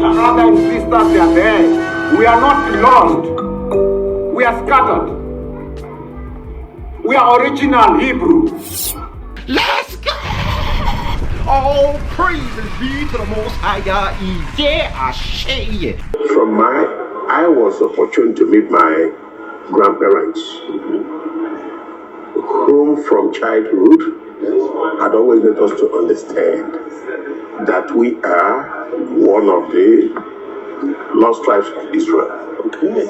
brothers and sisters, they are there. We are not lost. We are scattered. We are original Hebrew. Let's go! All praises be to the Most High God. Yeah, I say it. I was opportune to meet my grandparents, whom from childhood had always made us to understand that we are one of the lost tribes of Israel. Okay.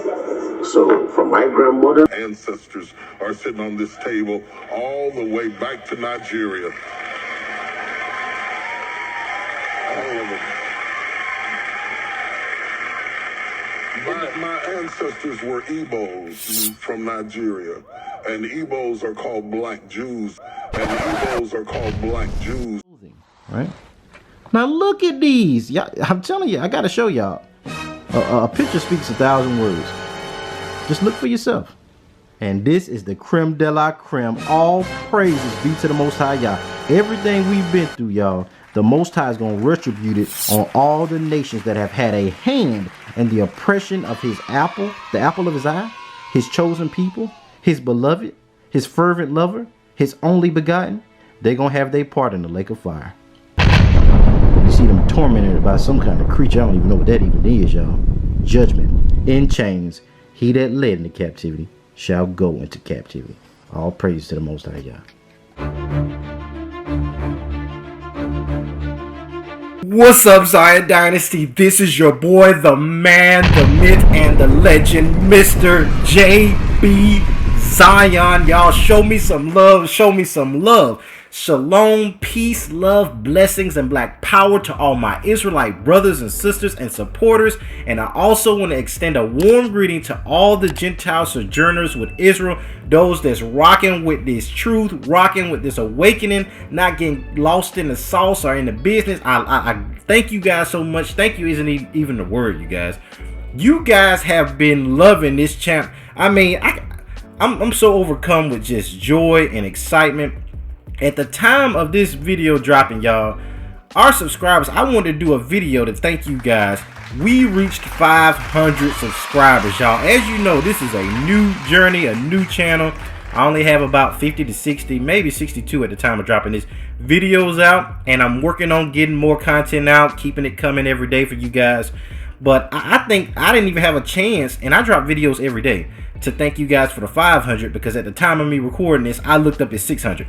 So, from my grandmother, ancestors are sitting on this table all the way back to Nigeria. All of them. My ancestors were Igbos from Nigeria, and Igbos are called black Jews, Right? Now look at these. I'm telling you, I gotta show y'all. A picture speaks 1,000 words. Just look for yourself. And this is the creme de la creme. All praises be to the Most High, y'all. Everything we've been through, y'all, the Most High is going to retribute it on all the nations that have had a hand in the oppression of his apple, the apple of his eye, his chosen people, his beloved, his fervent lover, his only begotten. They're going to have their part in the lake of fire. You see them tormented by some kind of creature. I don't even know what that even is, y'all. Judgment in chains. He that led into captivity shall go into captivity. All praise to the Most High, y'all. What's up, Zion Dynasty? This is your boy, the man, the myth, and the legend, Mr. J.B. Zion. Y'all, show me some love. Show me some love. Shalom, peace, love, blessings, and black power to all my Israelite brothers and sisters and supporters. And I also want to extend a warm greeting to all the Gentile sojourners with Israel, those that's rocking with this truth, rocking with this awakening, not getting lost in the sauce or in the business. I thank you guys so much. Thank you isn't even the word, you guys. You guys have been loving this channel. I mean, I'm so overcome with just joy and excitement. At the time of this video dropping, y'all, our subscribers, I wanted to do a video to thank you guys. We reached 500 subscribers, y'all. As you know, this is a new journey, a new channel. I only have about 50 to 60, maybe 62 at the time of dropping this videos out. And I'm working on getting more content out, keeping it coming every day for you guys. But I think I didn't even have a chance, and I drop videos every day, to thank you guys for the 500, because at the time of me recording this, I looked up at 600.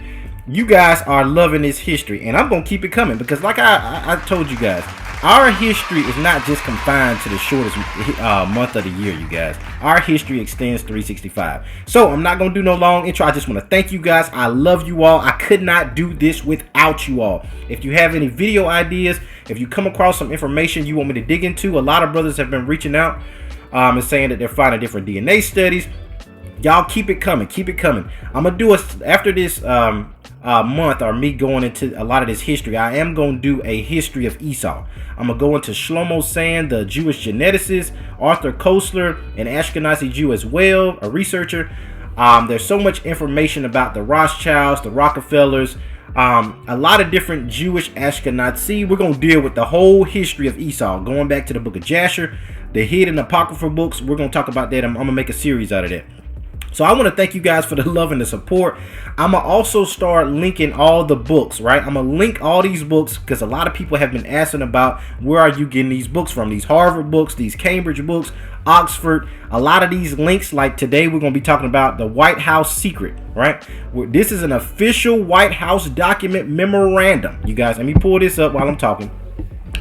You guys are loving this history, and I'm gonna keep it coming, because like I told you guys, our history is not just confined to the shortest month of the year, you guys. Our history extends 365. So I'm not gonna do no long intro. I just want to thank you guys. I love you all. I could not do this without you all. If you have any video ideas, if you come across some information you want me to dig into, a lot of brothers have been reaching out and saying that they're finding different DNA studies. Y'all keep it coming. Keep it coming. I'm gonna do after this month, or me going into a lot of this history, I am going to do a history of Esau. I'm going to go into Shlomo Sand, the Jewish geneticist, Arthur Koestler, an Ashkenazi Jew as well, a researcher. There's so much information about the Rothschilds, the Rockefellers, a lot of different Jewish Ashkenazi. We're going to deal with the whole history of Esau, going back to the book of Jasher, the hidden apocryphal books. We're going to talk about that. I'm going to make a series out of that. So I want to thank you guys for the love and the support. I'm going to also start linking all the books, right? I'm going to link all these books, because a lot of people have been asking about, where are you getting these books from? These Harvard books, these Cambridge books, Oxford. A lot of these links, like today, we're going to be talking about the White House secret, right? This is an official White House document memorandum. You guys, let me pull this up while I'm talking.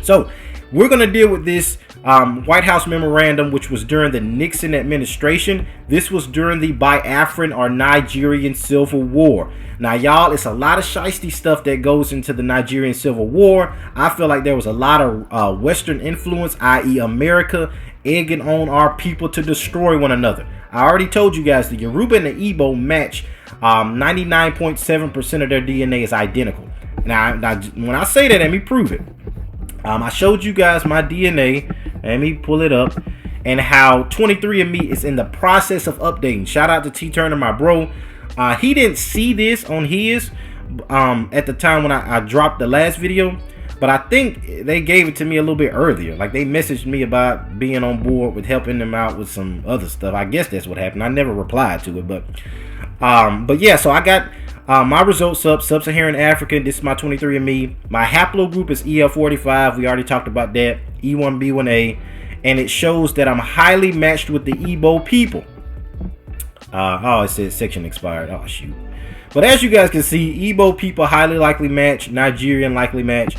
So we're going to deal with this White House memorandum, which was during the Nixon administration. This was during the Biafran or Nigerian Civil War. Now, y'all, it's a lot of shiesty stuff that goes into the Nigerian Civil War. I feel like there was a lot of Western influence, i.e. America, egging on our people to destroy one another. I already told you guys the Yoruba and the Igbo match. 99.7% of their DNA is identical. Now, when I say that, let me prove it. I showed you guys my DNA. Let me pull it up. And how 23andMe is in the process of updating. Shout out to T Turner, my bro. He didn't see this on his at the time when I dropped the last video. But I think they gave it to me a little bit earlier. Like they messaged me about being on board with helping them out with some other stuff. I guess that's what happened. I never replied to it, but yeah. So I got my results up. Sub-Saharan Africa. This is my 23andMe. My haplogroup is EL45. We already talked about that. E1B1A, and it shows that I'm highly matched with the Igbo people. Oh, it says section expired. Oh shoot. But as you guys can see, Igbo people highly likely match. Nigerian likely match.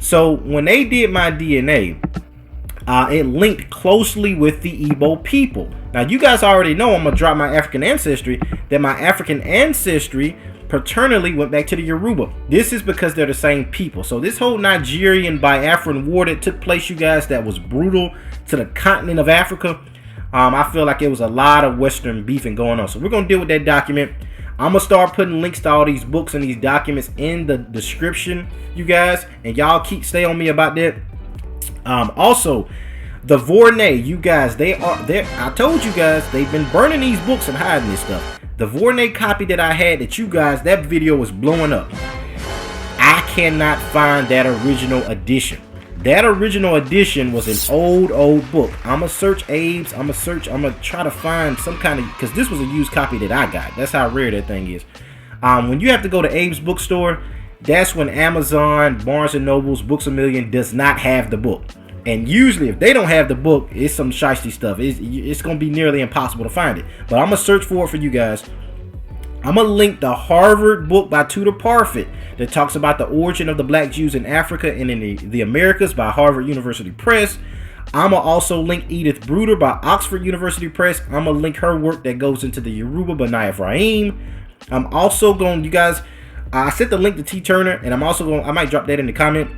So when they did my DNA, it linked closely with the Igbo people. Now you guys already know I'm gonna drop my African ancestry. That my African ancestry paternally went back to the Yoruba. This is because they're the same people. So this whole Nigerian Biafran war that took place, you guys, that was brutal to the continent of Africa. I feel like it was a lot of Western beefing going on. So we're gonna deal with that document. I'm gonna start putting links to all these books and these documents in the description, you guys, and y'all stay on me about that. Also, the Vornay, you guys, I told you guys they've been burning these books and hiding this stuff. The Vornay copy that I had, that you guys, that video was blowing up. I cannot find that original edition. That original edition was an old book. I'ma search Abe's. I'ma try to find some kind of, because this was a used copy that I got. That's how rare that thing is. When you have to go to Abe's bookstore, that's when Amazon, Barnes and Noble's, Books A Million does not have the book. And usually if they don't have the book, it's some shiesty stuff. It's gonna be nearly impossible to find it. But I'm gonna search for it for you guys. I'm gonna link the Harvard book by Tudor Parfit that talks about the origin of the black Jews in Africa and in the Americas by Harvard University Press. I'm gonna also link Edith Bruder by Oxford University Press. I'm gonna link her work that goes into the Yoruba by Naya Ephraim. I'm also going, you guys, I sent the link to T. Turner, and I might drop that in the comment.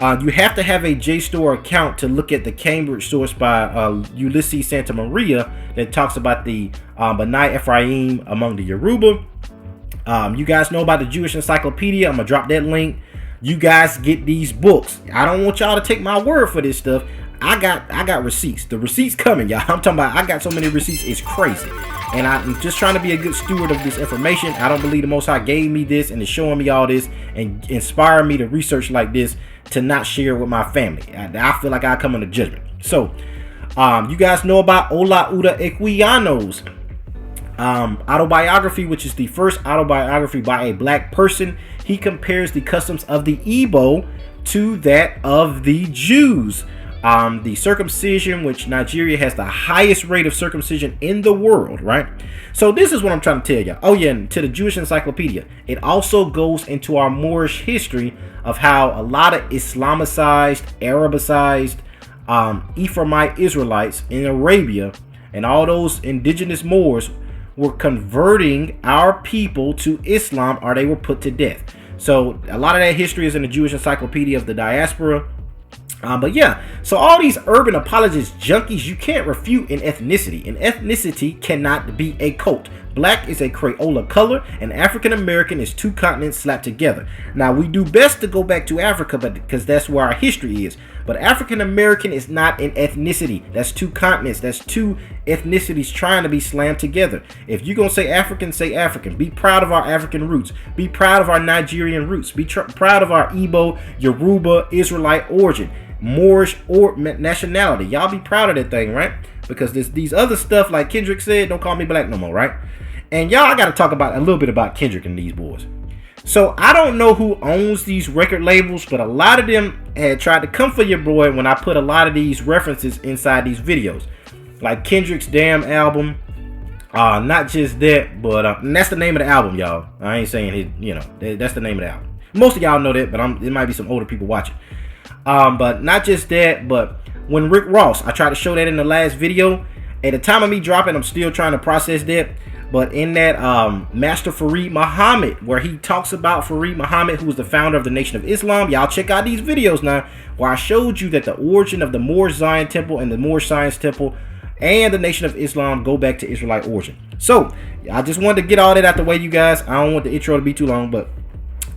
You have to have a JSTOR account to look at the Cambridge source by Ulysses Santa Maria that talks about the Benai Ephraim among the Yoruba. You guys know about the Jewish Encyclopedia. I'm gonna drop that link. You guys get these books. I don't want y'all to take my word for this stuff. I got receipts. The receipts coming, y'all. I'm talking about, I got so many receipts, it's crazy. And I'm just trying to be a good steward of this information. I don't believe the Most High gave me this and is showing me all this and inspiring me to research like this to not share with my family. I feel like I come under judgment. So, you guys know about Ola Uda Equiano's autobiography, which is the first autobiography by a black person. He compares the customs of the Igbo to that of the Jews. The circumcision, which Nigeria has the highest rate of circumcision in the world, right? So this is what I'm trying to tell you. Oh yeah, and to the Jewish Encyclopedia, it also goes into our Moorish history of how a lot of Islamicized, Arabicized, Ephraimite Israelites in Arabia and all those indigenous Moors were converting our people to Islam, or they were put to death. So a lot of that history is in the Jewish Encyclopedia of the Diaspora. But yeah, so all these urban apologists junkies, you can't refute an ethnicity. An ethnicity cannot be a cult. Black is a Crayola color, and African American is two continents slapped together. Now, we do best to go back to Africa, but because that's where our history is. But African American is not an ethnicity. That's two continents. That's two ethnicities trying to be slammed together. If you're going to say African, say African. Be proud of our African roots. Be proud of our Nigerian roots. Be proud of our Igbo, Yoruba, Israelite origin. Moorish or nationality. Y'all be proud of that thing, right? Because these other stuff, like Kendrick said, don't call me black no more, right? And y'all, I got to talk about a little bit about Kendrick and these boys. So I don't know who owns these record labels, but a lot of them had tried to come for your boy when I put a lot of these references inside these videos, like Kendrick's damn album. Not just that, but and that's the name of the album, y'all. I ain't saying it, you know, that's the name of the album. Most of y'all know that, but there might be some older people watching. But not just that, but when Rick Ross, I tried to show that in the last video. At the time of me dropping, I'm still trying to process that. But in that Master Fareed Muhammad, where he talks about Fareed Muhammad, who was the founder of the Nation of Islam, y'all check out these videos now, where I showed you that the origin of the Moorish Zion Temple and the Moorish Science Temple and the Nation of Islam go back to Israelite origin. So I just wanted to get all that out the way, you guys. I don't want the intro to be too long, but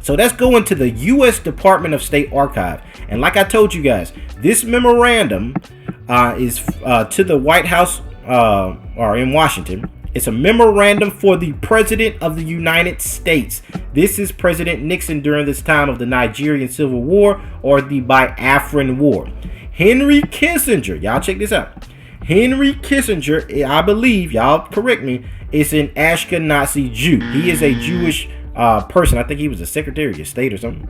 so let's go into the U.S. Department of State Archive. And like I told you guys, this memorandum is to the White House or in Washington. It's a memorandum for the President of the United States. This is President Nixon during this time of the Nigerian Civil War or the Biafran War. Henry Kissinger, y'all check this out. Henry Kissinger, I believe, y'all correct me, is an Ashkenazi Jew. He is a Jewish person. I think he was a Secretary of State or something.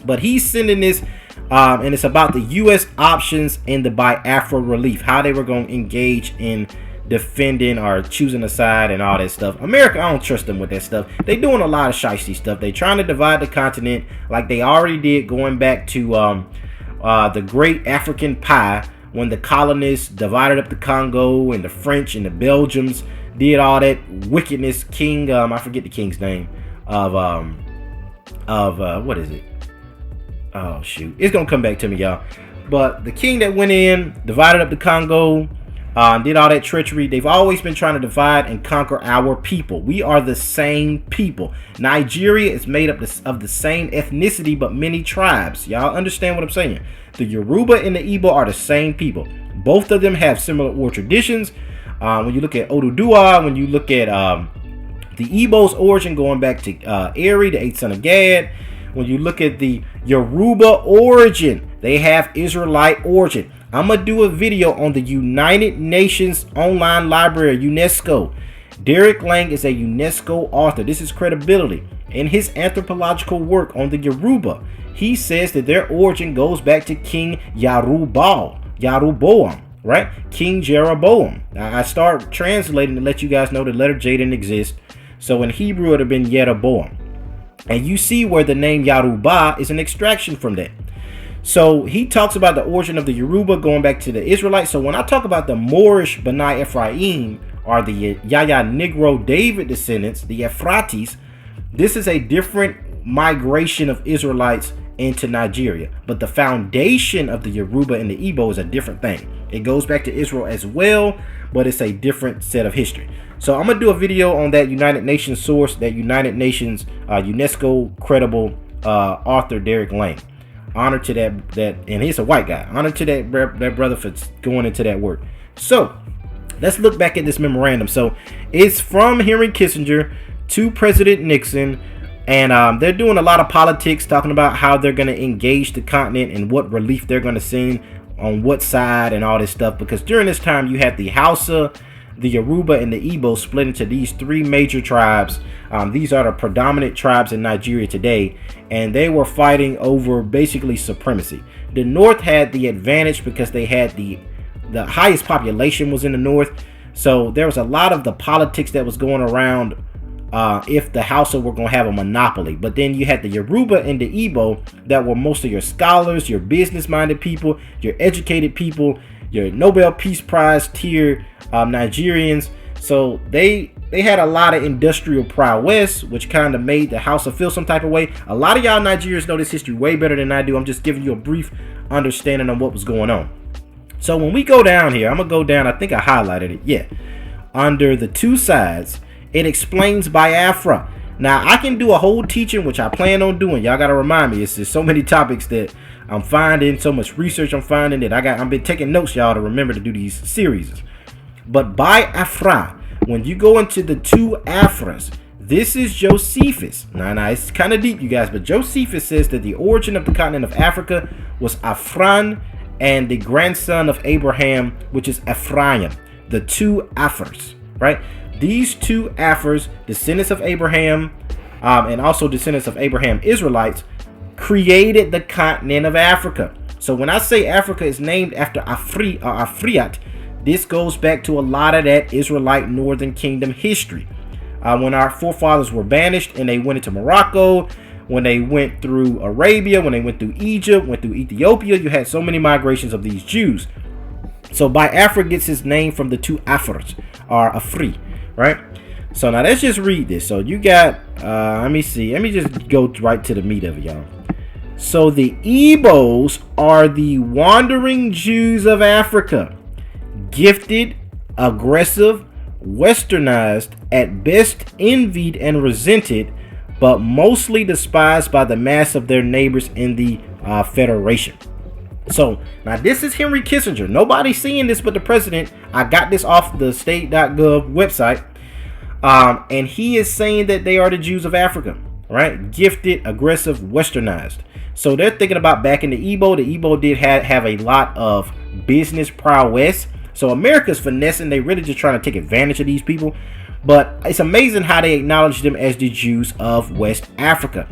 But he's sending this, and it's about the U.S. options in the Biafra relief, how they were going to engage in defending or choosing a side and all that stuff. America, I don't trust them with that stuff. They doing a lot of shiesty stuff. They trying to divide the continent like they already did going back to the Great African Pie, when the colonists divided up the Congo and the French and the Belgians did all that wickedness. King, I forget the king's name of what is it? Oh shoot, it's gonna come back to me, y'all. But the king that went in, divided up the Congo, did all that treachery. They've always been trying to divide and conquer our people. We are the same people. Nigeria is made up of the same ethnicity, but many tribes. Y'all understand what I'm saying? The Yoruba and the Igbo are the same people. Both of them have similar war traditions. When you look at Oduduwa, when you look at the Igbo's origin going back to Eri, the 8th son of Gad. When you look at the Yoruba origin, they have Israelite origin. I'm going to do a video on the United Nations online library, UNESCO. Derek Lang is a UNESCO author. This is credibility. In his anthropological work on the Yoruba, he says that their origin goes back to King Yaruboam, right? King Jeroboam. Now, I start translating to let you guys know the letter J didn't exist. So in Hebrew, it would have been Jeroboam. And you see where the name Yoruba is an extraction from that. So he talks about the origin of the Yoruba going back to the Israelites. So when I talk about the Moorish Bani Ephraim, or the Yahya Negro David descendants, the Euphrates, this is a different migration of Israelites into Nigeria. But the foundation of the Yoruba and the Igbo is a different thing. It goes back to Israel as well, but it's a different set of history. So I'm going to do a video on that United Nations source, that United Nations UNESCO credible author Derek Lang. Honor to that, and he's a white guy. Honor to that brother for going into that work. So let's look back at this memorandum. So it's from Henry Kissinger to President Nixon, and they're doing a lot of politics, talking about how they're going to engage the continent and what relief they're going to send on what side and all this stuff. Because during this time, you had the Hausa, the Yoruba, and the Igbo split into these three major tribes. These are the predominant tribes in Nigeria today, and they were fighting over basically supremacy. The North had the advantage because they had the highest population was in the North, so there was a lot of the politics that was going around if the Hausa were going to have a monopoly. But then you had the Yoruba and the Igbo that were most of your scholars, your business-minded people, your educated people, your Nobel Peace Prize tier Nigerians. So they had a lot of industrial prowess, which kind of made the Hausa feel some type of way. A lot of y'all Nigerians know this history way better than I do. I'm just giving you a brief understanding on what was going on. So when we go down here, I'm going to go down, I think I highlighted it, yeah. Under the two sides, it explains Biafra. Now, I can do a whole teaching, which I plan on doing. Y'all got to remind me, it's just so many topics that I'm finding, so much research I'm finding that I've been taking notes, y'all, to remember to do these series. But Biafra, when you go into the Two Afros, this is Josephus. Now, it's kind of deep, you guys, but Josephus says that the origin of the continent of Africa was Afran and the grandson of Abraham, which is Ephraim, the Two Afros, right? These two Afros, descendants of Abraham, and also descendants of Abraham Israelites, created the continent of Africa. So when I say Africa is named after Afriat, this goes back to a lot of that Israelite Northern Kingdom history. When our forefathers were banished and they went into Morocco, when they went through Arabia, when they went through Egypt, went through Ethiopia, you had so many migrations of these Jews. So Biafra gets his name from the two Afros, or Afri, right? So now let's just read this. So you got, let me see. Let me just go right to the meat of it, y'all. So the Igbos are the wandering Jews of Africa. Gifted, aggressive, westernized, at best envied and resented, but mostly despised by the mass of their neighbors in the Federation. So now this is Henry Kissinger. Nobody's seeing this but the president. I got this off the state.gov website. And he is saying that they are the Jews of Africa, right? Gifted, aggressive, westernized. So they're thinking about back in the Igbo. The Igbo did have a lot of business prowess. So America's finessing. They really just trying to take advantage of these people. But it's amazing how they acknowledge them as the Jews of West Africa.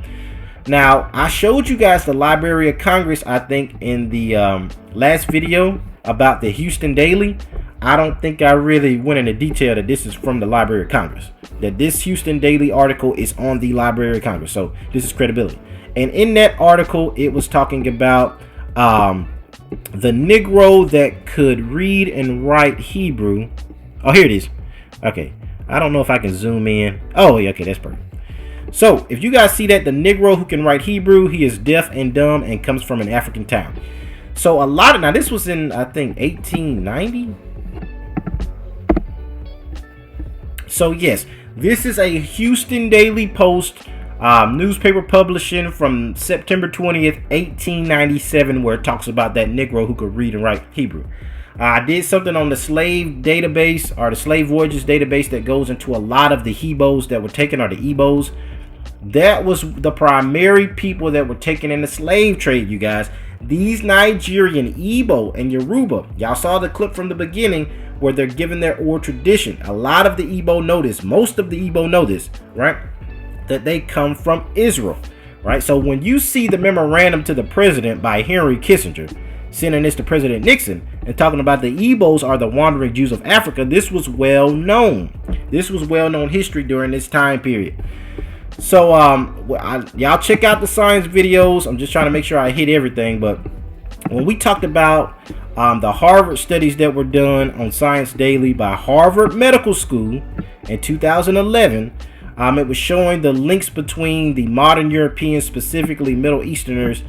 Now, I showed you guys the Library of Congress, I think, in the last video about the Houston Daily. I don't think I really went into detail that this is from the Library of Congress. That this Houston Daily article is on the Library of Congress. So this is credibility. And in that article, it was talking about the Negro that could read and write Hebrew. Oh, here it is. Okay. I don't know if I can zoom in. Oh, yeah, okay, that's perfect. So, if you guys see that, the Negro who can write Hebrew, he is deaf and dumb and comes from an African town. So, a lot of, now this was in, I think, 1890. So, yes, this is a Houston Daily Post newspaper publishing from September 20th, 1897, where it talks about that Negro who could read and write Hebrew. I did something on the slave database, or the slave voyages database, that goes into a lot of the Hebos that were taken, or the Ebos. That was the primary people that were taken in the slave trade, you guys. These Nigerian Igbo and Yoruba, y'all saw the clip from the beginning where they're giving their oral tradition. A lot of the Igbo know this. Most of the Igbo know this, right? That they come from Israel, right? So when you see the memorandum to the president by Henry Kissinger, sending this to President Nixon and talking about the Igbos are the wandering Jews of Africa, this was well known. This was well known history during this time period. So y'all check out the science videos. I'm just trying to make sure I hit everything. But when we talked about the Harvard studies that were done on Science Daily by Harvard Medical School in 2011, it was showing the links between the modern Europeans, specifically Middle Easterners,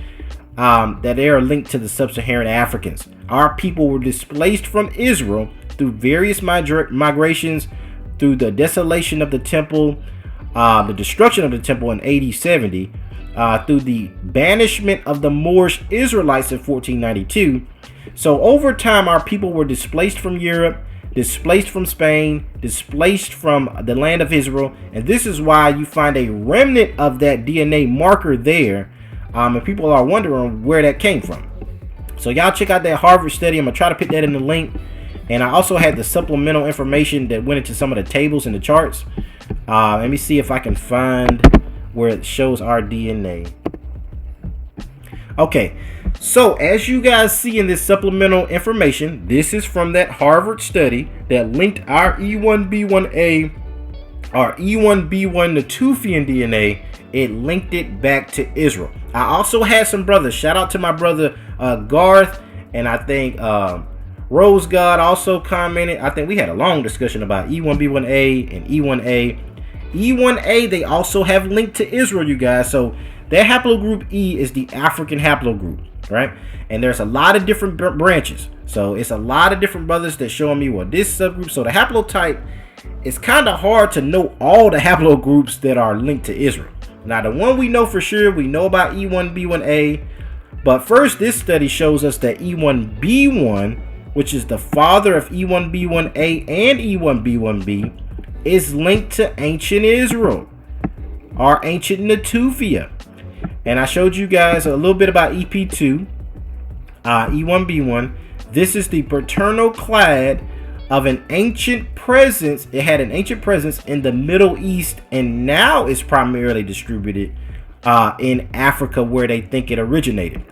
that they are linked to the sub-Saharan Africans. Our people were displaced from Israel through various migrations, through the desolation of the temple, the destruction of the temple in AD 70, through the banishment of the Moorish Israelites in 1492. So over time, our people were displaced from Europe, displaced from Spain, displaced from the land of Israel, and this is why you find a remnant of that DNA marker there. And people are wondering where that came from. So y'all check out that Harvard study. I'm going to try to put that in the link. And I also had the supplemental information that went into some of the tables and the charts. Let me see if I can find where it shows our DNA. Okay, so as you guys see in this supplemental information, this is from that Harvard study that linked our E1B1A, our E1B1 Natufian DNA. It linked it back to Israel. I also had some brothers. Shout out to my brother Garth, and I think Rose God also commented. I think we had a long discussion about E1B1A and E1A. E1A, they also have linked to Israel, you guys. So their haplogroup E is the African haplogroup, right? And there's a lot of different branches. So it's a lot of different brothers that showing me, well, this subgroup. So the haplotype, it's kind of hard to know all the haplogroups that are linked to Israel. Now, the one we know for sure, we know about E1B1A. But first, this study shows us that E1B1, which is the father of E1B1A and E1B1B, is linked to ancient Israel, or ancient Natufia. And I showed you guys a little bit about EP2, E1B1. This is the paternal clade of an ancient presence. It had an ancient presence in the Middle East, and now it's primarily distributed in Africa, where they think it originated.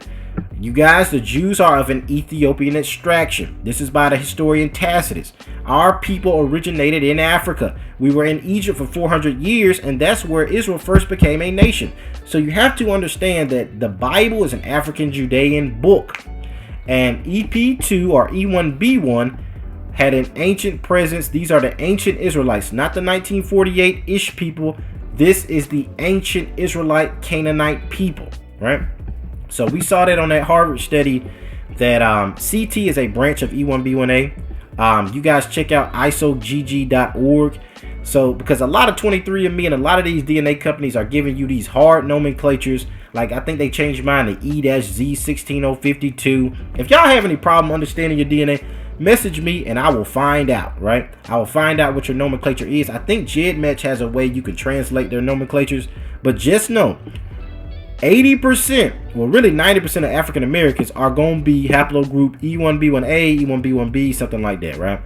You guys, the Jews are of an Ethiopian extraction. This is by the historian Tacitus. Our people originated in Africa. We were in Egypt for 400 years, and that's where Israel first became a nation. So you have to understand that the Bible is an African Judean book, and EP2 or E1B1 had an ancient presence. These are the ancient Israelites, not the 1948-ish people. This is the ancient Israelite Canaanite people, right? So we saw that on that Harvard study that CT is a branch of E1B1A. You guys check out isogg.org. So because a lot of 23andMe and a lot of these DNA companies are giving you these hard nomenclatures. Like I think they changed mine to E-Z16052. If y'all have any problem understanding your DNA, message me and I will find out, right? I will find out what your nomenclature is. I think JEDMETCH has a way you can translate their nomenclatures, but just know 80%, well really 90% of African Americans are going to be haplogroup E1B1A, E1B1B, something like that, right?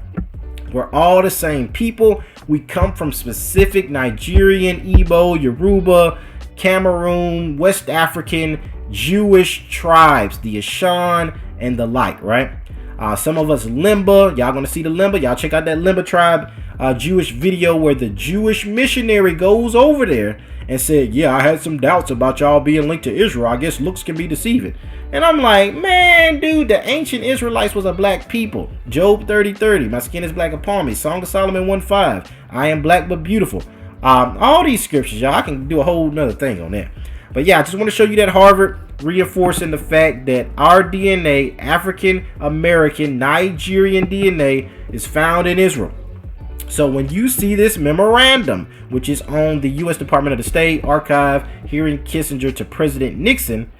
We're all the same people. We come from specific Nigerian, Igbo, Yoruba, Cameroon, West African, Jewish tribes, the Ashan and the like, right? Some of us Limba, y'all gonna see the Limba. Y'all check out that Limba tribe Jewish video where the Jewish missionary goes over there and said, yeah, I had some doubts about y'all being linked to Israel. I guess looks can be deceiving. And I'm like, man, dude, the ancient Israelites was a black people. Job 30:30, my skin is black upon me. Song of Solomon 1:5, I am black but beautiful. All these scriptures, y'all, I can do a whole nother thing on that. But yeah, I just want to show you that Harvard reinforcing the fact that our DNA, African American, Nigerian DNA, is found in Israel. So when you see this memorandum, which is on the U.S. Department of the State archive hearing Kissinger to President Nixon,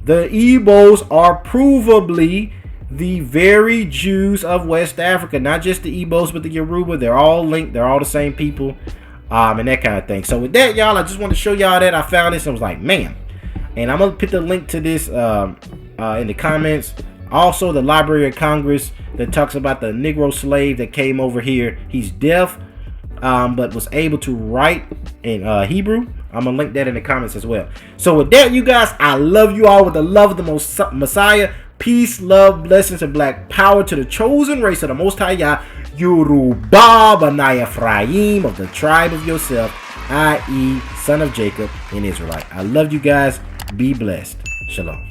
the Igbos are provably the very Jews of West Africa. Not just the Igbos, but the Yoruba. They're all linked. They're all the same people, and that kind of thing. So with that, y'all, I just want to show y'all that I found this and was like, man. And I'm going to put the link to this in the comments. Also, the Library of Congress that talks about the Negro slave that came over here. He's deaf, but was able to write in Hebrew. I'm going to link that in the comments as well. So with that, you guys, I love you all with the love of the Messiah. Peace, love, blessings, and black power to the chosen race of the Most High Yah, Yoruba B'nai Ephraim of the tribe of Yosef, i.e. son of Jacob and Israelite. I love you guys. Be blessed. Shalom.